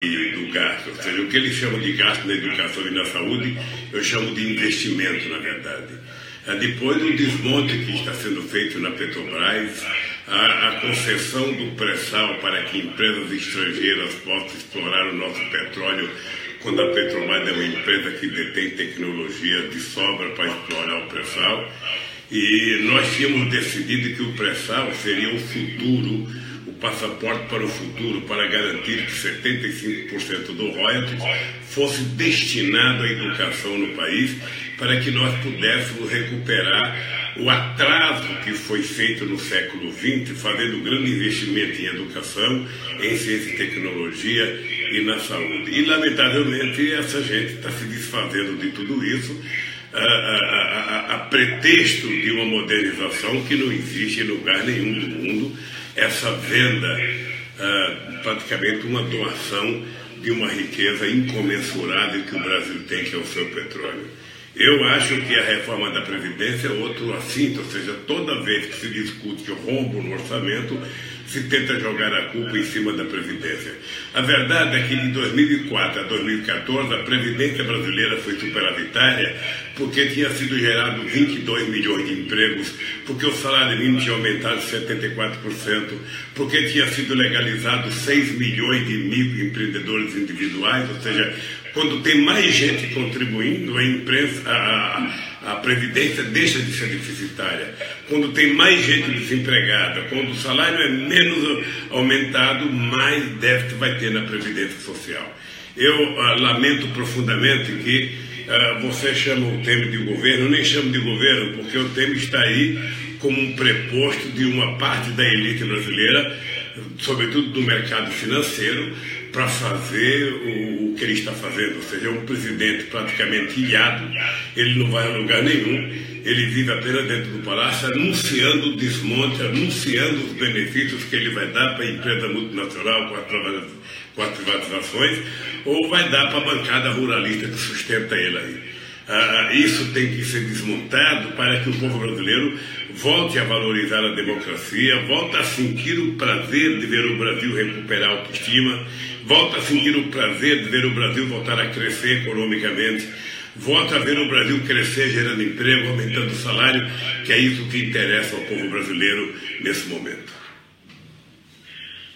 do gasto, ou seja, o que eles chamam de gasto na educação e na saúde, eu chamo de investimento, na verdade. Depois do desmonte que está sendo feito na Petrobras, a concessão do pré-sal para que empresas estrangeiras possam explorar o nosso petróleo, quando a Petrobras é uma empresa que detém tecnologia de sobra para explorar o pré-sal. E nós tínhamos decidido que o pré-sal seria o futuro, o passaporte para o futuro, para garantir que 75% do royalties fosse destinado à educação no país, para que nós pudéssemos recuperar o atraso que foi feito no século XX, fazendo grande investimento em educação, em ciência e tecnologia e na saúde. E, lamentavelmente, essa gente está se desfazendo de tudo isso, a pretexto de uma modernização que não existe em lugar nenhum do mundo, essa venda, praticamente uma doação de uma riqueza incomensurável que o Brasil tem, que é o seu petróleo. Eu acho que a reforma da Previdência é outro assunto, ou seja, toda vez que se discute rombo no orçamento, se tenta jogar a culpa em cima da Previdência. A verdade é que de 2004 a 2014 a Previdência brasileira foi superavitária porque tinha sido gerado 22 milhões de empregos, porque o salário mínimo tinha aumentado 74%, porque tinha sido legalizado 6 milhões de microempreendedores individuais, ou seja, quando tem mais gente contribuindo, a Previdência deixa de ser deficitária. Quando tem mais gente desempregada, quando o salário é menos aumentado, mais déficit vai ter na Previdência Social. Eu lamento profundamente que você chama o Temer de governo. Eu nem chamo de governo, porque o Temer está aí como um preposto de uma parte da elite brasileira, sobretudo do mercado financeiro, para fazer o que ele está fazendo. Ou seja, é um presidente praticamente ilhado, ele não vai a lugar nenhum, ele vive apenas dentro do palácio, anunciando o desmonte, anunciando os benefícios que ele vai dar para a empresa multinacional com as privatizações, ou vai dar para a bancada ruralista que sustenta ele aí. Isso tem que ser desmontado para que o povo brasileiro volte a valorizar a democracia, volte a sentir o prazer de ver o Brasil recuperar a autoestima, volte a sentir o prazer de ver o Brasil voltar a crescer economicamente, volte a ver o Brasil crescer gerando emprego, aumentando o salário, que é isso que interessa ao povo brasileiro nesse momento.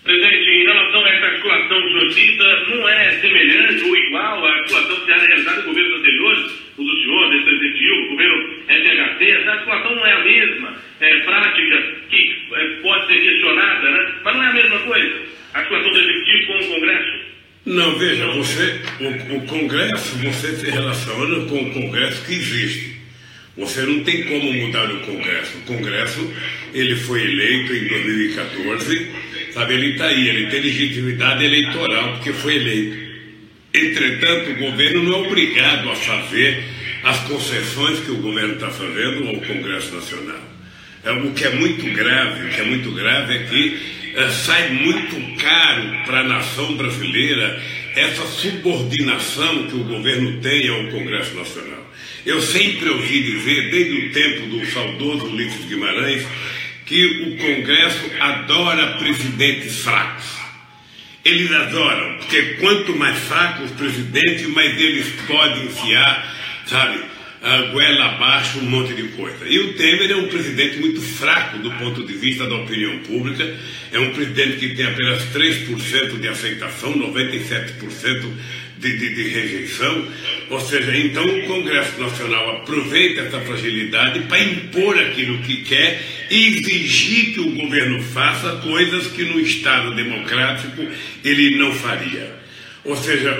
Presidente, em relação a essa articulação que o senhor cita, não é semelhante ou igual à articulação que se era realizada em governos anteriores, o do senhor, desse executivo, o governo FHC? Essa articulação não é a mesma prática que pode ser questionada, né? Mas não é a mesma coisa, a articulação do executivo com o Congresso? Não, veja, o Congresso, você se relaciona com o Congresso que existe. Você não tem como mudar o Congresso. O Congresso, ele foi eleito em 2014, sabe, ele está aí, ele tem legitimidade eleitoral porque foi eleito. Entretanto, o governo não é obrigado a fazer as concessões que o governo está fazendo ao Congresso Nacional. O que é muito grave é que sai muito caro para a nação brasileira essa subordinação que o governo tem ao Congresso Nacional. Eu sempre ouvi dizer, desde o tempo do saudoso Ulisses Guimarães, que o Congresso adora presidentes fracos. Eles adoram, porque quanto mais fracos os presidentes, mais eles podem enfiar, sabe, a goela abaixo um monte de coisa. E o Temer é um presidente muito fraco do ponto de vista da opinião pública, é um presidente que tem apenas 3% de aceitação, 97% de rejeição, ou seja, então o Congresso Nacional aproveita essa fragilidade para impor aquilo que quer e exigir que o governo faça coisas que no Estado democrático ele não faria. Ou seja,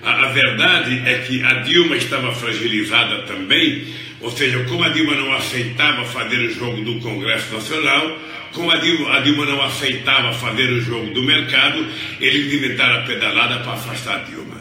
a verdade é que a Dilma estava fragilizada também, ou seja, como a Dilma não aceitava fazer o jogo do Congresso Nacional, como a Dilma não aceitava fazer o jogo do mercado, eles inventaram a pedalada para afastar a Dilma.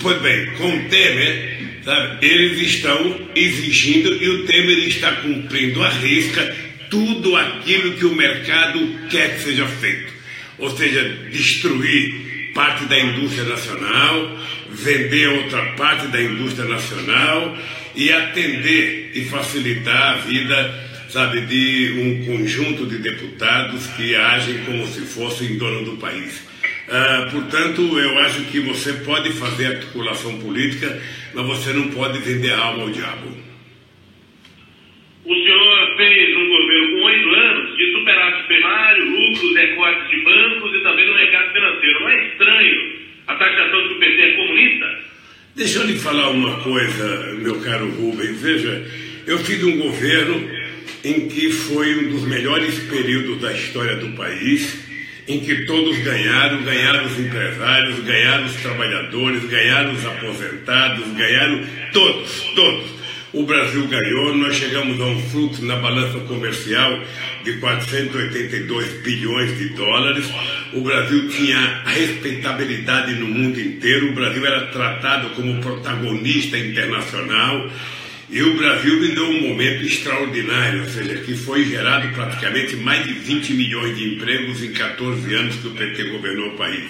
Pois bem, com o Temer, sabe, eles estão exigindo e o Temer está cumprindo à risca tudo aquilo que o mercado quer que seja feito. Ou seja, destruir parte da indústria nacional, vender outra parte da indústria nacional e atender e facilitar a vida, sabe, de um conjunto de deputados que agem como se fossem dono do país. Portanto, eu acho que você pode fazer articulação política, mas você não pode vender a alma ao diabo. O senhor fez um governo com 8 anos de superávit primário, lucros, recortes de bancos e também no mercado financeiro. Não é estranho a taxação de que o PT é comunista? Deixa eu lhe falar uma coisa, meu caro Rubens. Veja, eu fiz um governo em que foi um dos melhores períodos da história do país, em que todos ganharam os empresários, ganharam os trabalhadores, ganharam os aposentados, ganharam todos. O Brasil ganhou, nós chegamos a um fluxo na balança comercial de 482 bilhões de dólares. O Brasil tinha respeitabilidade no mundo inteiro, o Brasil era tratado como protagonista internacional. E o Brasil viveu um momento extraordinário, ou seja, que foi gerado praticamente mais de 20 milhões de empregos em 14 anos que o PT governou o país.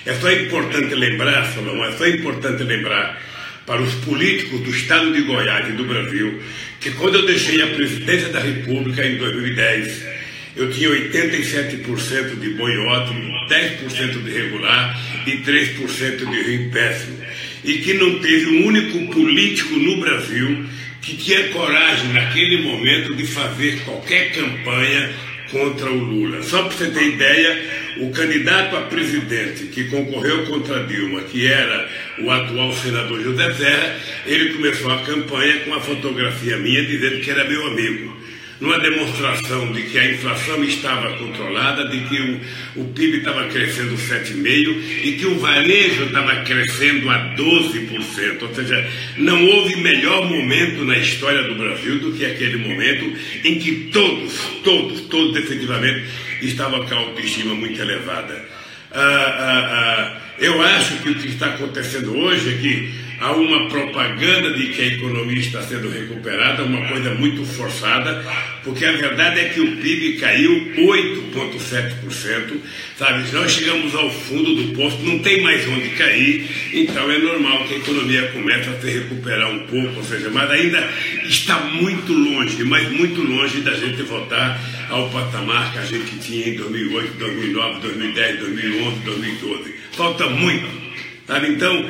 É só importante lembrar, Salomão, para os políticos do estado de Goiás e do Brasil, que quando eu deixei a presidência da República em 2010, eu tinha 87% de boi ótimo, 10% de regular e 3% de rio péssimo. E que não teve um único político no Brasil que tinha coragem naquele momento de fazer qualquer campanha contra o Lula. Só para você ter ideia, o candidato a presidente que concorreu contra Dilma, que era o atual senador José Serra, ele começou a campanha com a fotografia minha dizendo que era meu amigo. Numa demonstração de que a inflação estava controlada, de que o PIB estava crescendo 7,5% e que o varejo estava crescendo a 12%. Ou seja, não houve melhor momento na história do Brasil do que aquele momento em que todos efetivamente estavam com a autoestima muito elevada. Eu acho que o que está acontecendo hoje é que há uma propaganda de que a economia está sendo recuperada, uma coisa muito forçada, porque a verdade é que o PIB caiu 8,7%, sabe? Nós chegamos ao fundo do poço, não tem mais onde cair, então é normal que a economia comece a se recuperar um pouco, ou seja, mas ainda está muito longe, mas muito longe da gente voltar ao patamar que a gente tinha em 2008, 2009, 2010, 2011, 2012. Falta muito. Sabe? Então,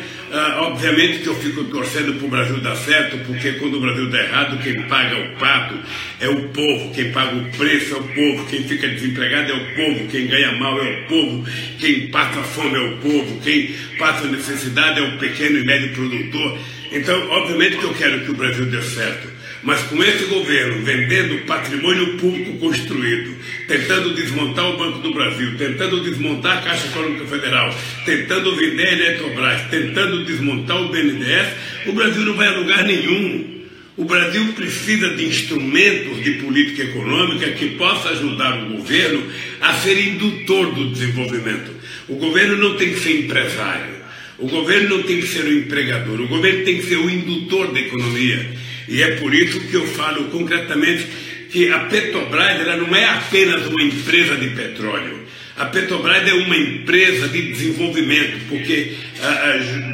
obviamente que eu fico torcendo para o Brasil dar certo, porque quando o Brasil dá errado, quem paga o pato é o povo, quem paga o preço é o povo, quem fica desempregado é o povo, quem ganha mal é o povo, quem passa fome é o povo, quem passa necessidade é o pequeno e médio produtor. Então, obviamente que eu quero que o Brasil dê certo. Mas com esse governo vendendo patrimônio público construído, tentando desmontar o Banco do Brasil, tentando desmontar a Caixa Econômica Federal, tentando vender a Eletrobras, tentando desmontar o BNDES, o Brasil não vai a lugar nenhum. O Brasil precisa de instrumentos de política econômica que possa ajudar o governo a ser indutor do desenvolvimento. O governo não tem que ser empresário, o governo não tem que ser o empregador, o governo tem que ser o indutor da economia. E é por isso que eu falo concretamente que a Petrobras ela não é apenas uma empresa de petróleo. A Petrobras é uma empresa de desenvolvimento, porque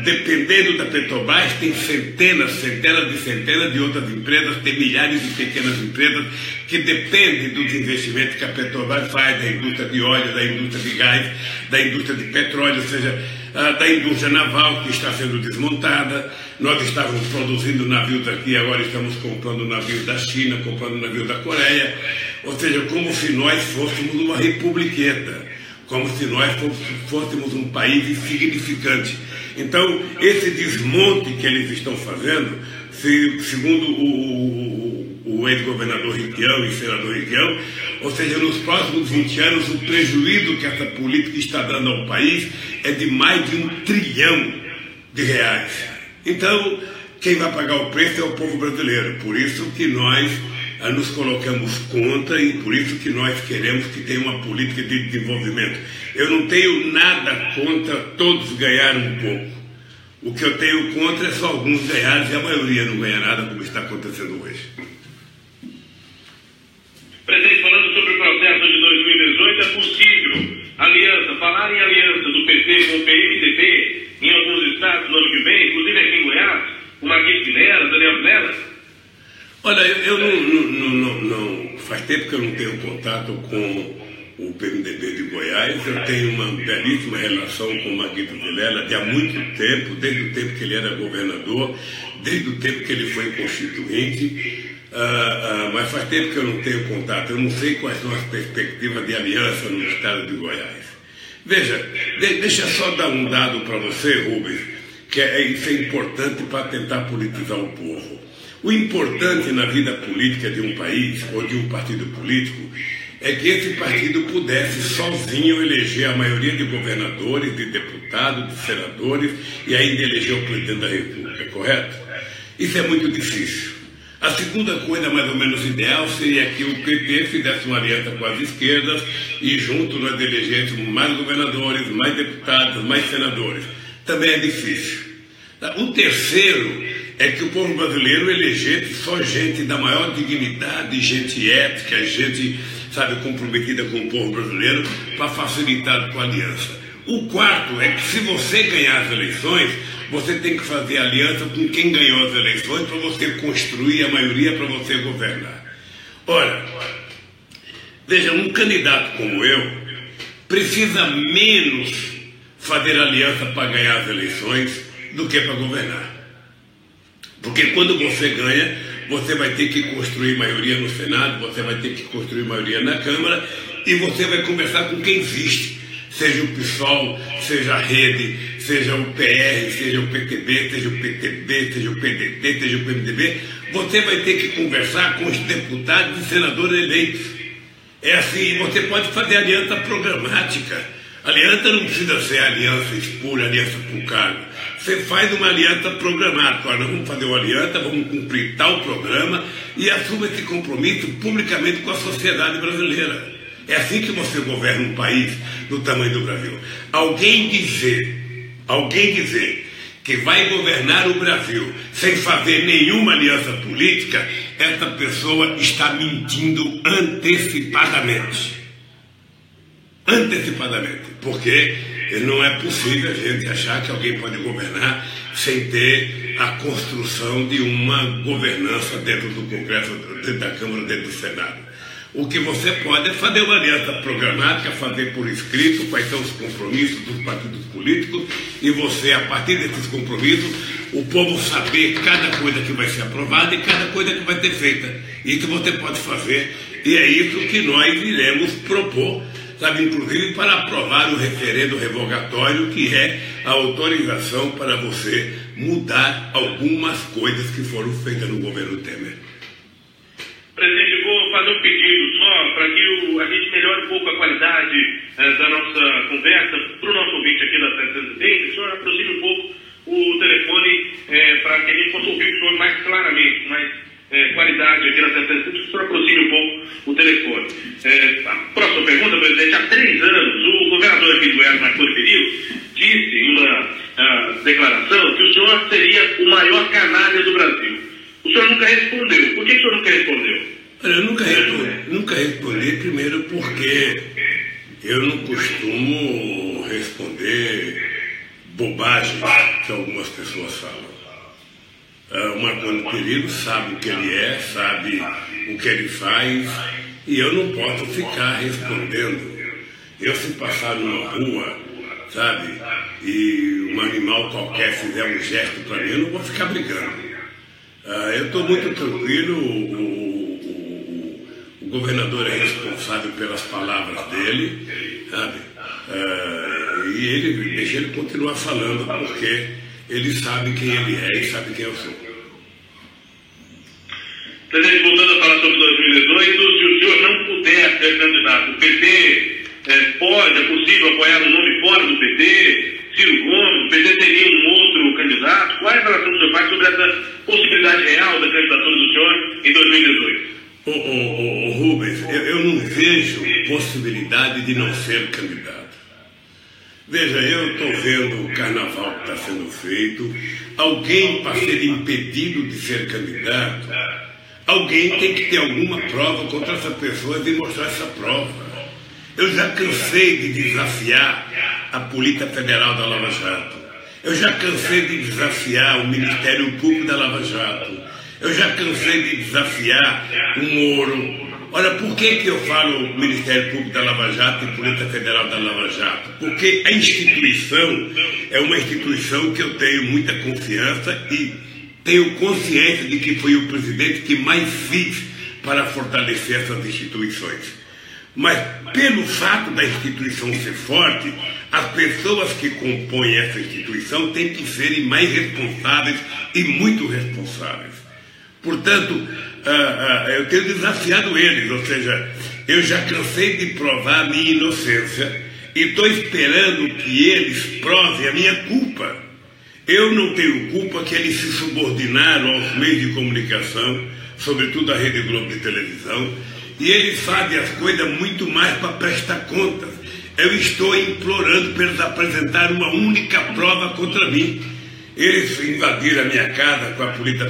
dependendo da Petrobras tem centenas de outras empresas, tem milhares de pequenas empresas que dependem dos investimentos que a Petrobras faz, da indústria de óleo, da indústria de gás, da indústria de petróleo, ou seja, da indústria naval que está sendo desmontada. Nós estávamos produzindo navios aqui, agora estamos comprando navios da China, comprando navios da Coreia, ou seja, como se nós fôssemos uma republiqueta, como se nós fôssemos um país insignificante. Então, esse desmonte que eles estão fazendo, segundo o ex-governador Requião e senador Requião, ou seja, nos próximos 20 anos, o prejuízo que essa política está dando ao país é de mais de R$1 trilhão. Então, quem vai pagar o preço é o povo brasileiro. Por isso que nós nos colocamos contra e por isso que nós queremos que tenha uma política de desenvolvimento. Eu não tenho nada contra todos ganharem um pouco. O que eu tenho contra é só alguns ganharem e a maioria não ganha nada, como está acontecendo hoje. Presidente, falando sobre o processo de 2018, é possível falar em aliança do PT com o PMDB em alguns estados no ano que vem, inclusive aqui em Goiás, o Marquinhos Vilela, Daniel Vilela? Olha, eu não faz tempo que eu não tenho contato com o PMDB de Goiás. Eu tenho uma belíssima relação com o Maguito Vilela de há muito tempo, desde o tempo que ele era governador, desde o tempo que ele foi constituinte, mas faz tempo que eu não tenho contato, eu não sei quais são as perspectivas de aliança no estado de Goiás. Veja, deixa só dar um dado para você, Rubens, que isso é importante para tentar politizar o povo. O importante na vida política de um país ou de um partido político é que esse partido pudesse sozinho eleger a maioria de governadores, de deputados, de senadores e ainda eleger o presidente da República, correto? Isso é muito difícil. A segunda coisa, mais ou menos ideal, seria que o PT fizesse uma aliança com as esquerdas e junto nós elegêssemos mais governadores, mais deputados, mais senadores. Também é difícil. O terceiro é que o povo brasileiro elegesse só gente da maior dignidade, gente ética, gente, sabe, comprometida com o povo brasileiro para facilitar a tua aliança. O quarto é que se você ganhar as eleições, você tem que fazer aliança com quem ganhou as eleições para você construir a maioria para você governar. Ora, veja, um candidato como eu precisa menos fazer aliança para ganhar as eleições do que para governar. Porque quando você ganha, você vai ter que construir maioria no Senado, você vai ter que construir maioria na Câmara e você vai conversar com quem existe. Seja o PSOL, seja a Rede, seja o PR, seja o PTB, seja o PTB, seja o PDT, seja o PMDB, você vai ter que conversar com os deputados e senadores eleitos. É assim, você pode fazer aliança programática. Aliança não precisa ser aliança espúria, aliança por cargo. Você faz uma aliança programática. Nós vamos fazer uma aliança, vamos cumprir tal programa e assume esse compromisso publicamente com a sociedade brasileira. É assim que você governa um país do tamanho do Brasil. Alguém dizer que vai governar o Brasil sem fazer nenhuma aliança política, essa pessoa está mentindo antecipadamente. Porque não é possível a gente achar que alguém pode governar sem ter a construção de uma governança dentro do Congresso, dentro da Câmara, dentro do Senado. O que você pode é fazer uma aliança programática, fazer por escrito quais são os compromissos dos partidos políticos e você, a partir desses compromissos, o povo saber cada coisa que vai ser aprovada e cada coisa que vai ter feita. Isso você pode fazer e é isso que nós iremos propor, sabe, inclusive para aprovar o referendo revogatório, que é a autorização para você mudar algumas coisas que foram feitas no governo Temer. Presidente, vou fazer um pedido só para que a gente melhore um pouco a qualidade da nossa conversa para o nosso ouvinte aqui da 720. O senhor aproxime um pouco o telefone para que a gente possa ouvir o senhor mais claramente, mais qualidade aqui na 720. O senhor aproxime um pouco o telefone. A próxima pergunta, presidente. Há 3 anos, o governador aqui de Goiás, Marconi Perillo, disse em uma declaração que o senhor seria o maior canalha do Brasil. O senhor nunca respondeu. Por que o senhor nunca respondeu? Eu nunca respondi, primeiro porque eu não costumo responder bobagens que algumas pessoas falam. O Marconi Perillo sabe o que ele é, sabe o que ele faz, e eu não posso ficar respondendo. Eu, se passar numa rua, sabe, e um animal qualquer fizer um gesto para mim, eu não vou ficar brigando. Eu estou muito tranquilo, o governador é responsável pelas palavras dele, sabe? E deixa ele continuar falando, porque ele sabe quem ele é e sabe quem eu sou. Presidente, voltando a falar sobre 2018, se o senhor não puder ser candidato, o PT é possível apoiar um nome fora do PT? Ciro Gomes, o PT teria um outro candidato? Qual é a relação do seu pai sobre essa possibilidade real da candidatura do senhor em 2018? Rubens, eu não vejo possibilidade de não ser candidato. Veja, eu estou vendo o carnaval que está sendo feito. Alguém, para ser impedido de ser candidato, alguém tem que ter alguma prova contra essa pessoa e mostrar essa prova. Eu já cansei de desafiar a Polícia Federal da Lava Jato. Eu já cansei de desafiar o Ministério Público da Lava Jato. Eu já cansei de desafiar o Moro, Olha, por que eu falo Ministério Público da Lava Jato e Polícia Federal da Lava Jato? Porque a instituição é uma instituição que eu tenho muita confiança e tenho consciência de que foi o presidente que mais fiz para fortalecer essas instituições. Mas, pelo fato da instituição ser forte, as pessoas que compõem essa instituição têm que serem mais responsáveis e muito responsáveis. Portanto, eu tenho desafiado eles, ou seja, eu já cansei de provar a minha inocência e estou esperando que eles provem a minha culpa. Eu não tenho culpa que eles se subordinaram aos meios de comunicação, sobretudo a Rede Globo de televisão, e eles fazem as coisas muito mais para prestar contas. Eu estou implorando para eles apresentarem uma única prova contra mim. Eles invadiram a minha casa com a Polícia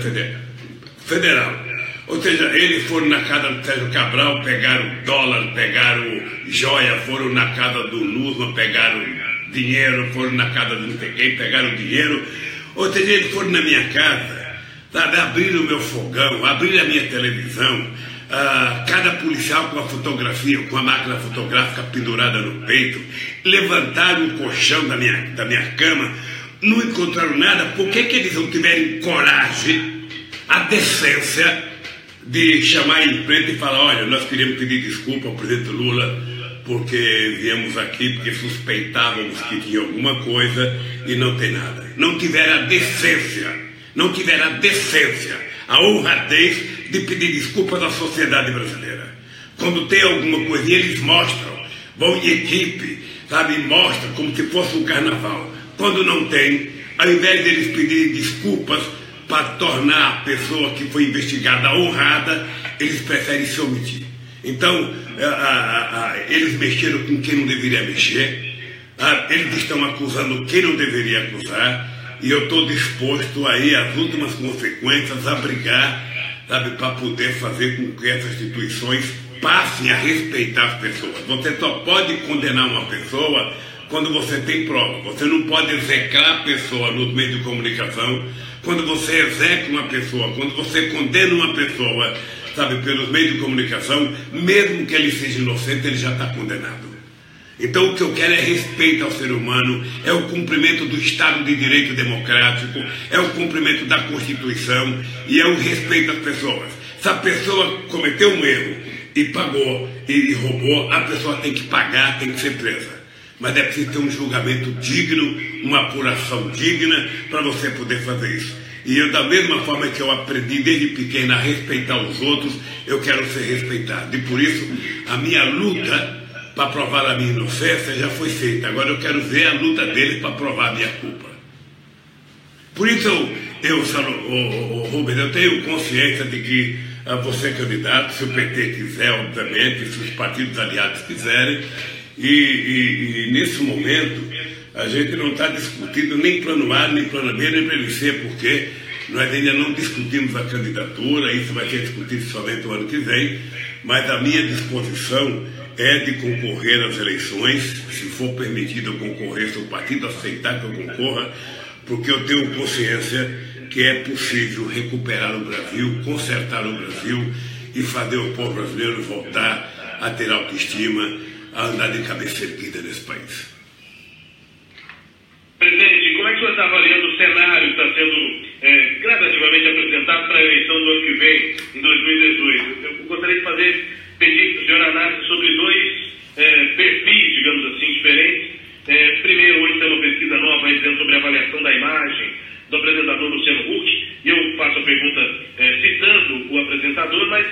Federal. Ou seja, eles foram na casa do Sérgio Cabral, pegaram dólar, pegaram joia, foram na casa do Nusma, pegaram dinheiro, foram na casa de não sei quem, pegaram dinheiro. Ou seja, eles foram na minha casa, sabe, abriram o meu fogão, abriram a minha televisão, cada policial com a fotografia, com a máquina fotográfica pendurada no peito, levantaram o colchão da minha cama, não encontraram nada. Por que eles não tiverem coragem, a decência de chamar a imprensa e falar: olha, nós queríamos pedir desculpa ao presidente Lula porque viemos aqui porque suspeitávamos que tinha alguma coisa e não tem nada. Não tiveram a decência, a honradez de pedir desculpas à sociedade brasileira. Quando tem alguma coisinha, eles mostram, vão em equipe, sabe, mostram como se fosse um carnaval. Quando não tem, ao invés deles pedirem desculpas para tornar a pessoa que foi investigada honrada, eles preferem se omitir. Então, eles mexeram com quem não deveria mexer, eles estão acusando quem não deveria acusar, e eu estou disposto a ir às últimas consequências, a brigar, sabe, para poder fazer com que essas instituições passem a respeitar as pessoas. Você só pode condenar uma pessoa quando você tem prova. Você não pode execrar a pessoa nos meios de comunicação. Quando você execa uma pessoa, quando você condena uma pessoa, sabe, pelos meios de comunicação, mesmo que ele seja inocente, ele já está condenado. Então o que eu quero é respeito ao ser humano, é o cumprimento do Estado de Direito Democrático, é o cumprimento da Constituição e é o respeito às pessoas. Se a pessoa cometeu um erro e pagou e roubou, a pessoa tem que pagar, tem que ser presa. Mas é preciso ter um julgamento digno, uma apuração digna para você poder fazer isso. E eu, da mesma forma que eu aprendi desde pequeno a respeitar os outros, eu quero ser respeitado. E por isso, a minha luta para provar a minha inocência já foi feita. Agora eu quero ver a luta deles para provar a minha culpa. Por isso, Rubens, eu tenho consciência de que você é candidato, se o PT quiser, obviamente, se os partidos aliados quiserem. E nesse momento a gente não está discutindo nem plano A, nem plano B, nem plano C, porque nós ainda não discutimos a candidatura, isso vai ser discutido somente o ano que vem, mas a minha disposição é de concorrer às eleições, se for permitido eu concorrer, se o partido aceitar que eu concorra, porque eu tenho consciência que é possível recuperar o Brasil, consertar o Brasil e fazer o povo brasileiro voltar a ter autoestima, a andar de cabeça erguida nesse país. Presidente, como é que o senhor está avaliando o cenário que está sendo gradativamente apresentado para a eleição do ano que vem, em 2018? Eu gostaria de pedir para o senhor análise sobre dois perfis, digamos assim, diferentes. Primeiro, hoje tem uma pesquisa nova dizendo sobre a avaliação da imagem do apresentador Luciano Huck, e eu faço a pergunta citando o apresentador, mas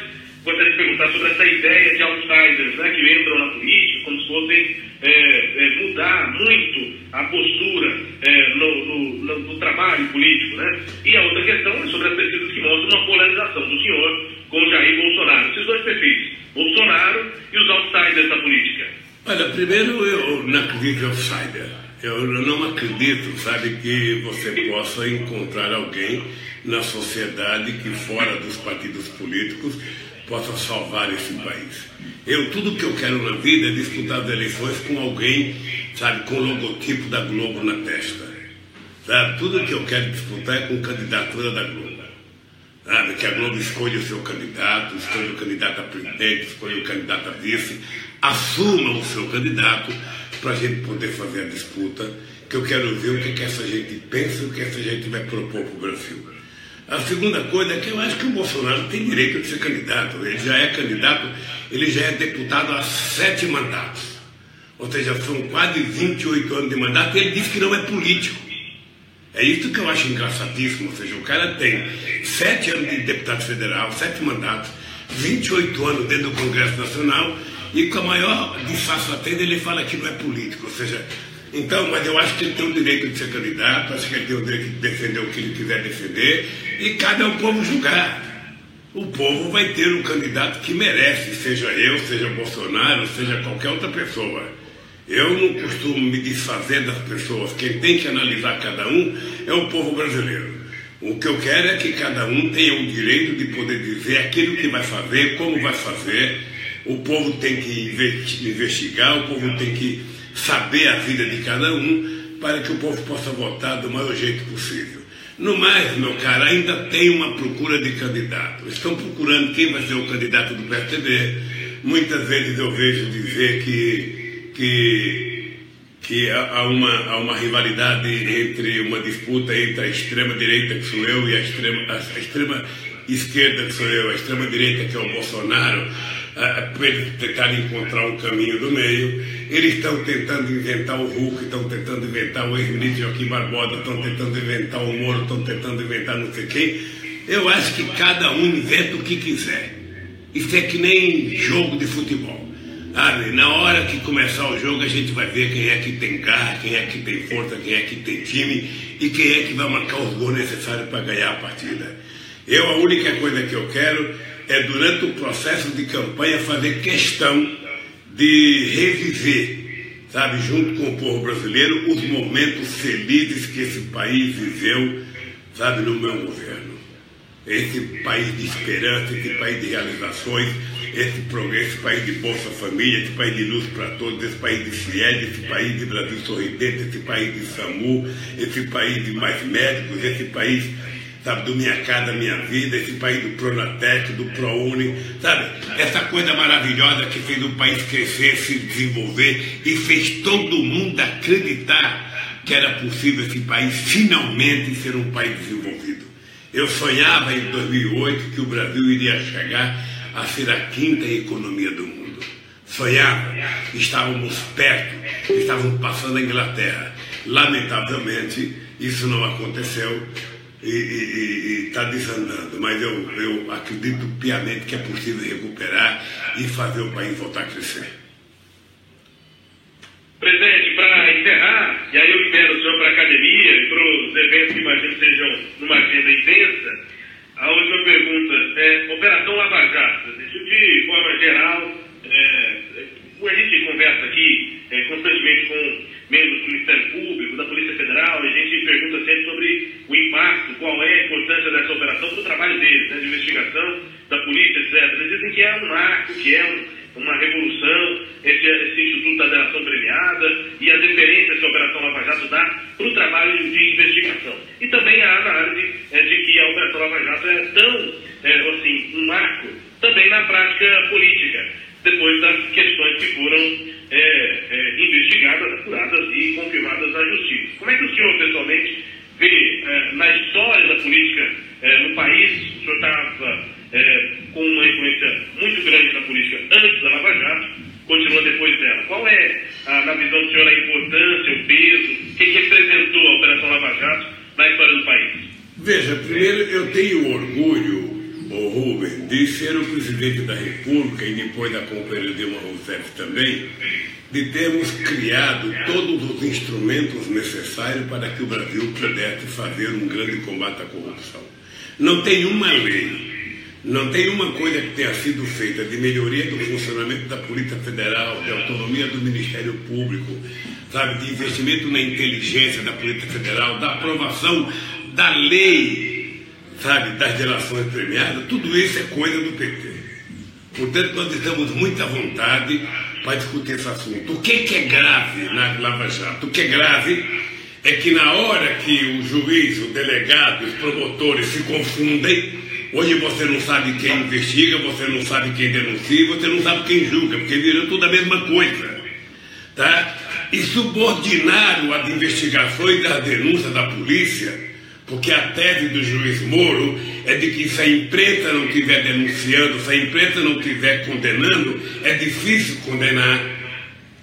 gostaria de perguntar sobre essa ideia de outsiders, né, que entram na política como se fossem mudar muito a postura no trabalho político, né? E a outra questão é sobre as pesquisas que mostram uma polarização do senhor com Jair Bolsonaro. Esses dois perfis, Bolsonaro e os outsiders da política. Olha, primeiro eu não acredito em outsider. Eu não acredito, sabe, que você possa encontrar alguém na sociedade que fora dos partidos políticos possa salvar esse país. Tudo que eu quero na vida é disputar as eleições com alguém, sabe, com o logotipo da Globo na testa. Sabe? Tudo que eu quero disputar é com candidatura da Globo. sabe? Que a Globo escolha o seu candidato, escolha o candidato a presidente, escolha o candidato a vice, assuma o seu candidato para a gente poder fazer a disputa, que eu quero ver o que essa gente pensa e o que essa gente vai propor para o Brasil. A segunda coisa é que eu acho que o Bolsonaro tem direito de ser candidato. Ele já é candidato, ele já é deputado há 7 mandatos. Ou seja, são quase 28 anos de mandato e ele disse que não é político. É isso que eu acho engraçadíssimo. Ou seja, o cara tem 7 anos de deputado federal, 7 mandatos, 28 anos dentro do Congresso Nacional e com a maior disfarçatez ele fala que não é político. Ou seja, então, mas eu acho que ele tem o direito de ser candidato, acho que ele tem o direito de defender o que ele quiser defender e cabe ao povo julgar. O povo vai ter um candidato que merece, seja eu, seja Bolsonaro, seja qualquer outra pessoa. Eu não costumo me desfazer das pessoas. Quem tem que analisar cada um é o povo brasileiro. O que eu quero é que cada um tenha o direito de poder dizer aquilo que vai fazer, como vai fazer. O povo tem que investigar, o povo tem que saber a vida de cada um para que o povo possa votar do maior jeito possível. No mais, meu cara, ainda tem uma procura de candidato. Estão procurando quem vai ser o candidato do PSDB. Muitas vezes eu vejo dizer que há uma rivalidade entre uma disputa entre a extrema-direita, que sou eu, e a extrema esquerda, que sou eu, a extrema-direita, que é o Bolsonaro, para eles tentarem encontrar um caminho do meio. Eles estão tentando inventar o Hulk, estão tentando inventar o ex-ministro Joaquim Barbosa, estão tentando inventar o Moro, estão tentando inventar não sei quem. Eu acho que cada um inventa o que quiser. Isso é que nem jogo de futebol. Sabe? Na hora que começar o jogo, a gente vai ver quem é que tem garra, quem é que tem força, quem é que tem time e quem é que vai marcar os gols necessários para ganhar a partida. A única coisa que eu quero é, durante o processo de campanha, fazer questão de reviver, sabe, junto com o povo brasileiro, os momentos felizes que esse país viveu, sabe, no meu governo. Esse país de esperança, esse país de realizações, esse país de Bolsa Família, esse país de luz para todos, esse país de FIED, esse país de Brasil Sorridente, esse país de SAMU, esse país de mais médicos, esse país, sabe, do Minha Casa Minha Vida, esse país do Pronatec, do ProUni, sabe, essa coisa maravilhosa que fez o país crescer, se desenvolver e fez todo mundo acreditar que era possível esse país finalmente ser um país desenvolvido. Eu sonhava em 2008 que o Brasil iria chegar a ser a 5ª economia do mundo. Sonhava, estávamos perto, estávamos passando a Inglaterra. Lamentavelmente, isso não aconteceu e está desandando, mas eu acredito piamente que é possível recuperar e fazer o país voltar a crescer. Presidente, para encerrar, e aí eu libero o senhor para a academia e para os eventos que imagino sejam numa agenda intensa, a última pergunta é Operação Lava Jato. De forma geral, a gente conversa aqui constantemente com membros do Ministério Público, da Polícia Federal, e a gente pergunta sempre sobre o impacto, qual é a importância dessa operação para o trabalho deles, né, de investigação da polícia, etc. Eles dizem que é um marco, que é uma revolução, esse Instituto da Delação Premiada e a deferência que a Operação Lava Jato dá para o trabalho de investigação. E também a análise de que a Operação Lava Jato é tão, assim, um marco também na prática política, depois das questões que foram investigadas, apuradas e confirmadas na Justiça. Como é que o senhor, pessoalmente, vê na história da política no país? O senhor estava com uma influência muito grande na política antes da Lava Jato, continua depois dela. Qual é, na visão do senhor, a importância, o peso, o que representou a Operação Lava Jato na história do país? Veja, primeiro eu tenho orgulho, Rubem, de ser o presidente da República e depois da companheira Dilma Rousseff também, de termos criado todos os instrumentos necessários para que o Brasil pudesse fazer um grande combate à corrupção. Não tem uma lei, não tem uma coisa que tenha sido feita de melhoria do funcionamento da Polícia Federal, de autonomia do Ministério Público, sabe, de investimento na inteligência da Polícia Federal, da aprovação da lei, sabe, das delações premiadas. Tudo isso é coisa do PT. Portanto, nós estamos muito à vontade para discutir esse assunto. O que é grave na Lava Jato? O que é grave é que na hora que o juiz, o delegado, os promotores se confundem, Hoje você não sabe quem investiga, você não sabe quem denuncia, você não sabe quem julga, porque virou tudo a mesma coisa. Tá? E subordinaram as investigações das denúncias da polícia, porque a tese do juiz Moro é de que se a imprensa não estiver denunciando, se a imprensa não estiver condenando, é difícil condenar.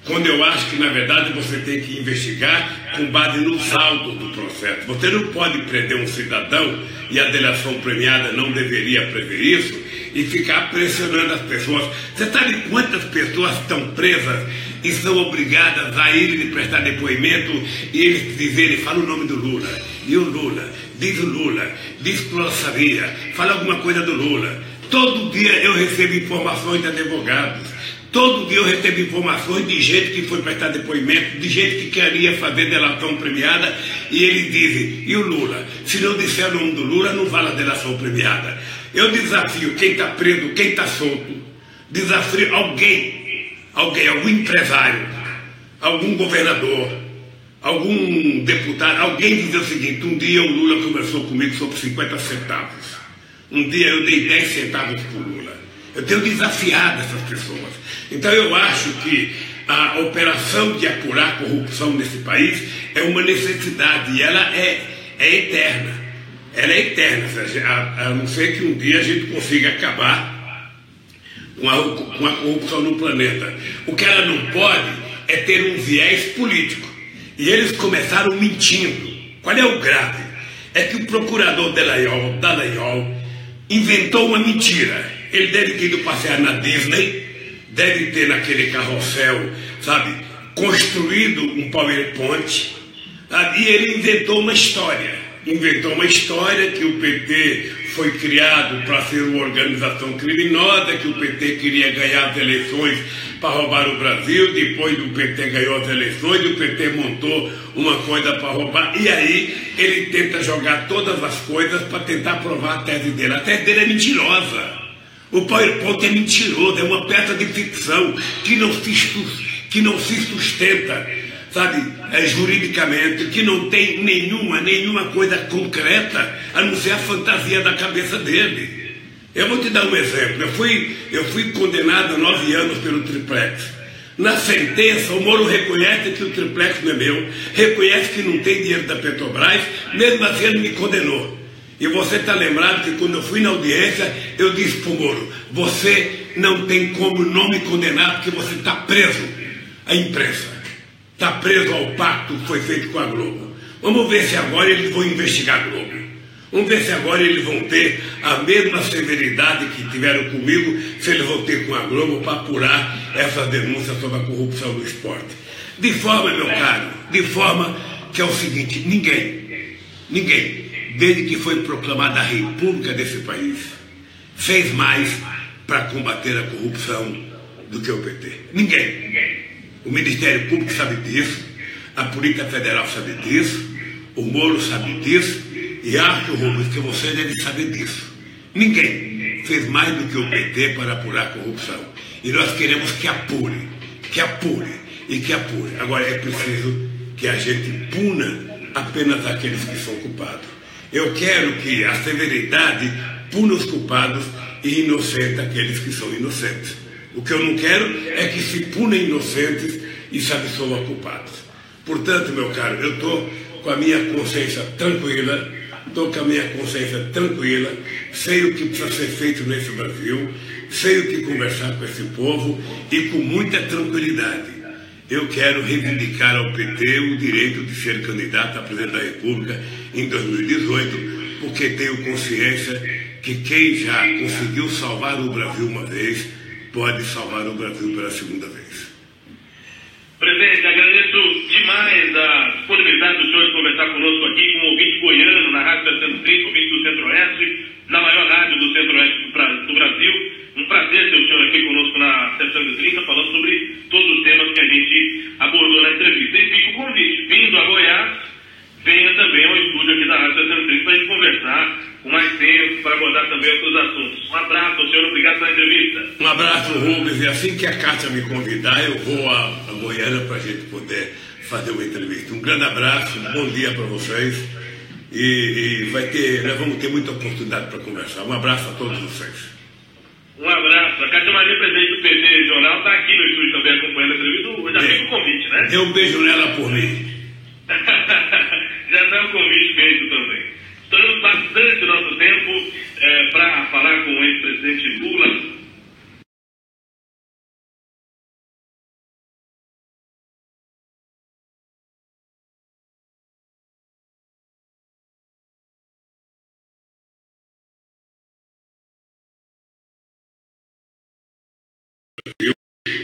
Quando eu acho que, na verdade, você tem que investigar com base nos autos do processo. Você não pode prender um cidadão, e a delação premiada não deveria prever isso, e ficar pressionando as pessoas. Você sabe quantas pessoas estão presas e são obrigadas a irem prestar depoimento e eles dizerem, fala o nome do Lula, e o Lula, diz que o Lula sabia, fala alguma coisa do Lula. Todo dia eu recebo informações de advogados. Todo dia eu recebo informações de gente que foi prestar depoimento, de gente que queria fazer delação premiada, e eles dizem, e o Lula? Se não disser o nome do Lula, não vale a delação premiada. Eu desafio quem está preso, quem está solto, desafio algum empresário, algum governador, algum deputado, alguém dizer o seguinte, um dia o Lula conversou comigo sobre 50 centavos. Um dia eu dei 10 centavos para o Lula. Eu tenho desafiado essas pessoas. Então eu acho que a operação de apurar a corrupção nesse país é uma necessidade e ela é eterna. Ela é eterna, a não ser que um dia a gente consiga acabar com a corrupção no planeta. O que ela não pode é ter um viés político. E eles começaram mentindo. Qual é o grave? É que o procurador Dallagnol inventou uma mentira. Ele deve ter ido passear na Disney, deve ter naquele carrossel, sabe, construído um PowerPoint, sabe? E ele inventou uma história. Inventou uma história que o PT foi criado para ser uma organização criminosa, que o PT queria ganhar as eleições para roubar o Brasil, depois do PT ganhou as eleições, o PT montou uma coisa para roubar, e aí ele tenta jogar todas as coisas para tentar provar a tese dele. A tese dele é mentirosa. O PowerPoint é mentiroso, é uma peça de ficção que não se sustenta, sabe, juridicamente, que não tem nenhuma coisa concreta, a não ser a fantasia da cabeça dele. Eu vou te dar um exemplo. Eu fui condenado a 9 anos pelo triplex. Na sentença, o Moro reconhece que o triplex não é meu, reconhece que não tem dinheiro da Petrobras, mesmo assim ele me condenou. E você está lembrado que quando eu fui na audiência, eu disse para o Moro, você não tem como não me condenar porque você está preso à imprensa, está preso ao pacto que foi feito com a Globo. Vamos ver se agora eles vão investigar a Globo. Vamos ver se agora eles vão ter a mesma severidade que tiveram comigo, se eles vão ter com a Globo para apurar essa denúncia sobre a corrupção do esporte. De forma, meu caro, de forma que é o seguinte, ninguém, desde que foi proclamada a República desse país, fez mais para combater a corrupção do que o PT. Ninguém. O Ministério Público sabe disso, a Polícia Federal sabe disso, o Moro sabe disso, e acho, Rubens, que você deve saber disso. Ninguém fez mais do que o PT para apurar a corrupção. E nós queremos que apure. Agora é preciso que a gente puna apenas aqueles que são culpados. Eu quero que a severidade puna os culpados e inocente aqueles que são inocentes. O que eu não quero é que se puna inocentes e se absolva culpados. Portanto, meu caro, eu estou com a minha consciência tranquila, sei o que precisa ser feito nesse Brasil, sei o que conversar com esse povo e com muita tranquilidade. Eu quero reivindicar ao PT o direito de ser candidato a presidente da República em 2018, porque tenho consciência que quem já conseguiu salvar o Brasil uma vez, pode salvar o Brasil pela segunda vez. Presidente, agradeço demais a disponibilidade do senhor de conversar conosco aqui como ouvinte goiano na Rádio 730, ouvinte do Centro-Oeste, na maior rádio do Centro-Oeste do Brasil. Um prazer ter o senhor aqui conosco na 730, falando sobre todos os temas que a gente abordou na entrevista. E fica o convite, vindo a Goiás, venha também ao estúdio aqui da Rádio 730 para a gente conversar com mais tempo, para abordar também outros assuntos. Um abraço, senhor, obrigado pela entrevista. Um abraço, Rubens, e assim que a Kátia me convidar, eu vou a Goiânia para a gente poder fazer uma entrevista. Um grande abraço, um bom dia para vocês e nós vamos ter muita oportunidade para conversar. Um abraço a todos vocês. Um abraço. A Cátia Maria, presidente do PT Regional, está aqui no estúdio também acompanhando a entrevista. Já fica o convite, né? Dê um beijo nela por mim. Já está o convite feito também. Estamos bastante nosso tempo para falar com o ex-presidente Lula. Eu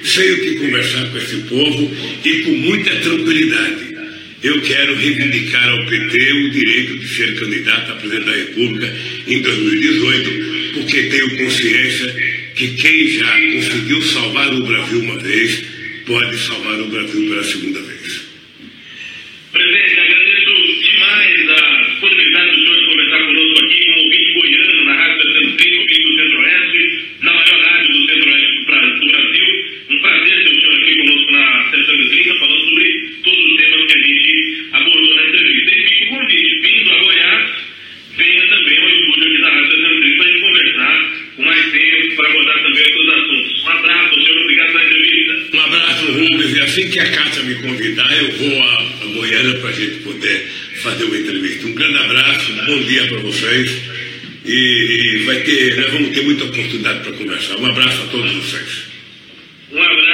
sei o que conversar com esse povo e com muita tranquilidade. Eu quero reivindicar ao PT o direito de ser candidato a presidente da República em 2018, porque tenho consciência que quem já conseguiu salvar o Brasil uma vez, pode salvar o Brasil pela segunda vez. Presidente, agradeço demais a disponibilidade do senhor de conversar conosco aqui com um ouvinte goiano na Rádio 730, ouvinte do Centro-Oeste, na maior rádio do Centro-Oeste do Brasil. Um prazer ter o senhor aqui conosco na 730, falando sobre todos os temas que a gente abordou na entrevista. E fica o convite, vindo a Goiás, venha também ao estúdio aqui da Rádio 730 para a gente conversar com mais tempo, para abordar também outros assuntos. Um abraço, senhor, obrigado pela entrevista. Um abraço, Rubens, e assim que a Cátia me convidar, eu vou a Goiânia para a gente poder fazer uma entrevista. Um grande abraço, bom dia para vocês, e nós vamos ter muita oportunidade para conversar. Um abraço a todos vocês. Um abraço.